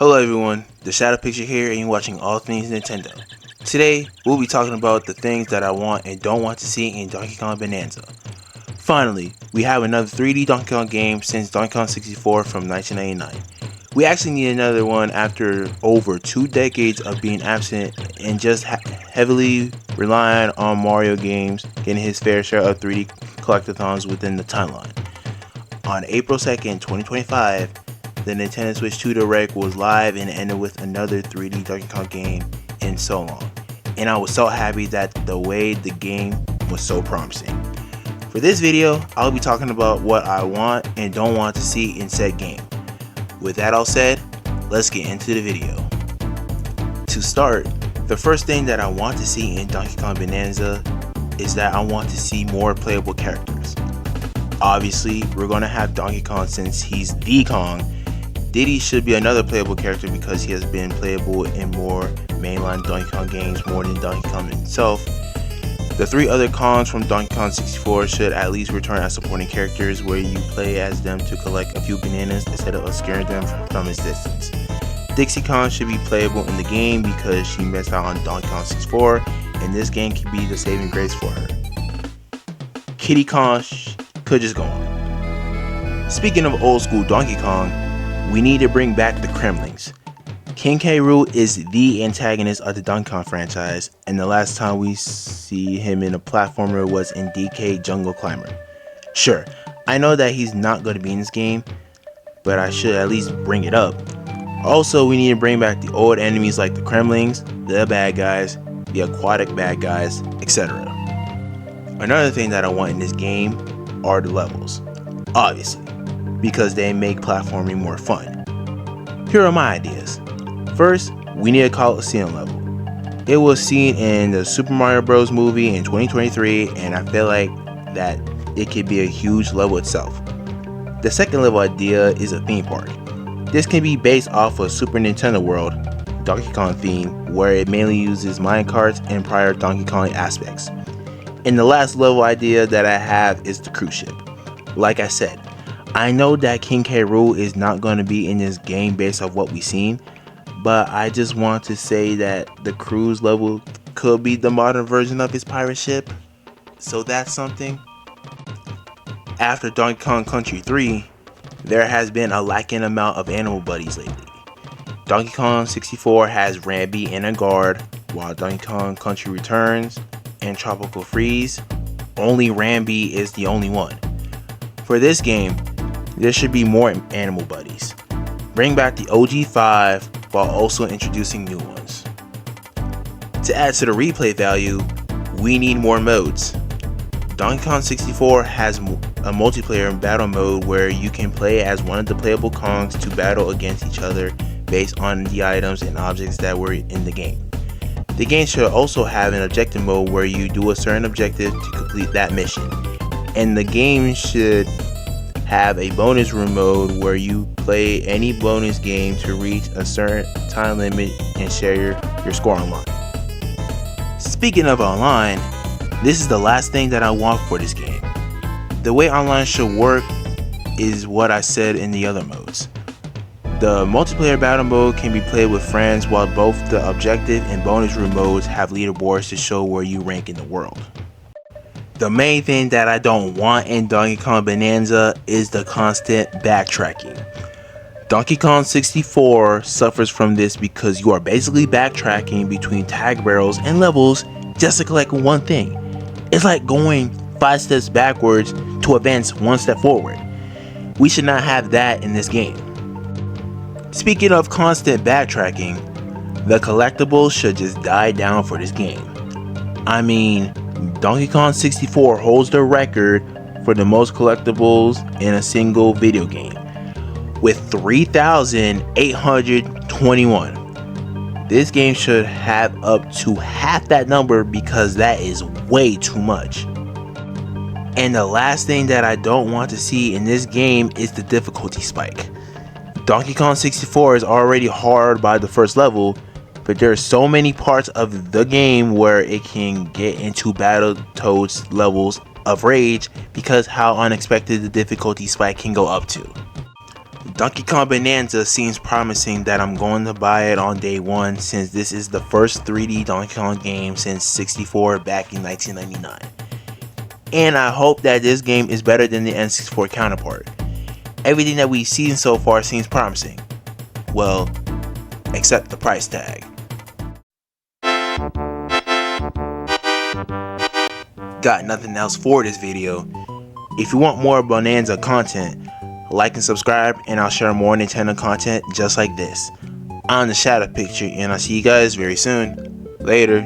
Hello everyone, the Shadow Picture here and you're watching All Things Nintendo. Today, we'll be talking about the things that I want and don't want to see in Donkey Kong Bananza. Finally, we have another 3D Donkey Kong game since Donkey Kong 64 from 1999. We actually need another one after over 2 decades of being absent and just heavily relying on Mario games getting his fair share of 3D collectathons within the timeline. On April 2nd, 2025, the Nintendo Switch 2 Direct was live and ended with another 3D Donkey Kong game in so long. And I was so happy that the way the game was so promising. For this video, I'll be talking about what I want and don't want to see in said game. With that all said, let's get into the video. To start, the first thing that I want to see in Donkey Kong Bananza is that I want to see more playable characters. Obviously, we're going to have Donkey Kong since he's the Kong. Diddy should be another playable character because he has been playable in more mainline Donkey Kong games more than Donkey Kong himself. The 3 other Kongs from Donkey Kong 64 should at least return as supporting characters where you play as them to collect a few bananas instead of scaring them from his distance. Dixie Kong should be playable in the game because she missed out on Donkey Kong 64 and this game could be the saving grace for her. Kiddy Kong could just go on. Speaking of old school Donkey Kong, we need to bring back the Kremlings. King K. Rool is the antagonist of the Donkey Kong franchise, and the last time we see him in a platformer was in DK Jungle Climber. Sure, I know that he's not going to be in this game, but I should at least bring it up. Also, we need to bring back the old enemies like the Kremlings, the bad guys, the aquatic bad guys, etc. Another thing that I want in this game are the levels, obviously, because they make platforming more fun. Here are my ideas. First, we need a Coliseum level. It was seen in the Super Mario Bros. Movie in 2023 and I feel like that it could be a huge level itself. The second level idea is a theme park. This can be based off of Super Nintendo World, Donkey Kong theme, where it mainly uses minecarts and prior Donkey Kong aspects. And the last level idea that I have is the cruise ship. Like I said, I know that King K. Rool is not going to be in this game based off what we've seen, but I just want to say that the cruise level could be the modern version of his pirate ship, so that's something. After Donkey Kong Country 3, there has been a lacking amount of animal buddies lately. Donkey Kong 64 has Rambi and a guard, while Donkey Kong Country Returns and Tropical Freeze, only Rambi is the only one. For this game, there should be more animal buddies. Bring back the OG 5 while also introducing new ones. To add to the replay value, we need more modes. Donkey Kong 64 has a multiplayer battle mode where you can play as one of the playable Kongs to battle against each other based on the items and objects that were in the game. The game should also have an objective mode where you do a certain objective to complete that mission. And the game should have a bonus room mode where you play any bonus game to reach a certain time limit and share your score online. Speaking of online, this is the last thing that I want for this game. The way online should work is what I said in the other modes. The multiplayer battle mode can be played with friends while both the objective and bonus room modes have leaderboards to show where you rank in the world. The main thing that I don't want in Donkey Kong Bananza is the constant backtracking. Donkey Kong 64 suffers from this because you are basically backtracking between tag barrels and levels just to collect one thing. It's like going 5 steps backwards to advance 1 step forward. We should not have that in this game. Speaking of constant backtracking, the collectibles should just die down for this game. I mean, Donkey Kong 64 holds the record for the most collectibles in a single video game, with 3,821. This game should have up to half that number because that is way too much. And the last thing that I don't want to see in this game is the difficulty spike. Donkey Kong 64 is already hard by the first level, but there are so many parts of the game where it can get into Battletoads levels of rage because how unexpected the difficulty spike can go up to. Donkey Kong Bananza seems promising that I'm going to buy it on day one, since this is the first 3D Donkey Kong game since 64 back in 1999. And I hope that this game is better than the N64 counterpart. Everything that we've seen so far seems promising. Well, except the price tag. Got nothing else for this video. If you want more Bonanza content, like and subscribe, and I'll share more Nintendo content just like this. I'm the Shadow Picture, and I'll see you guys very soon. Later.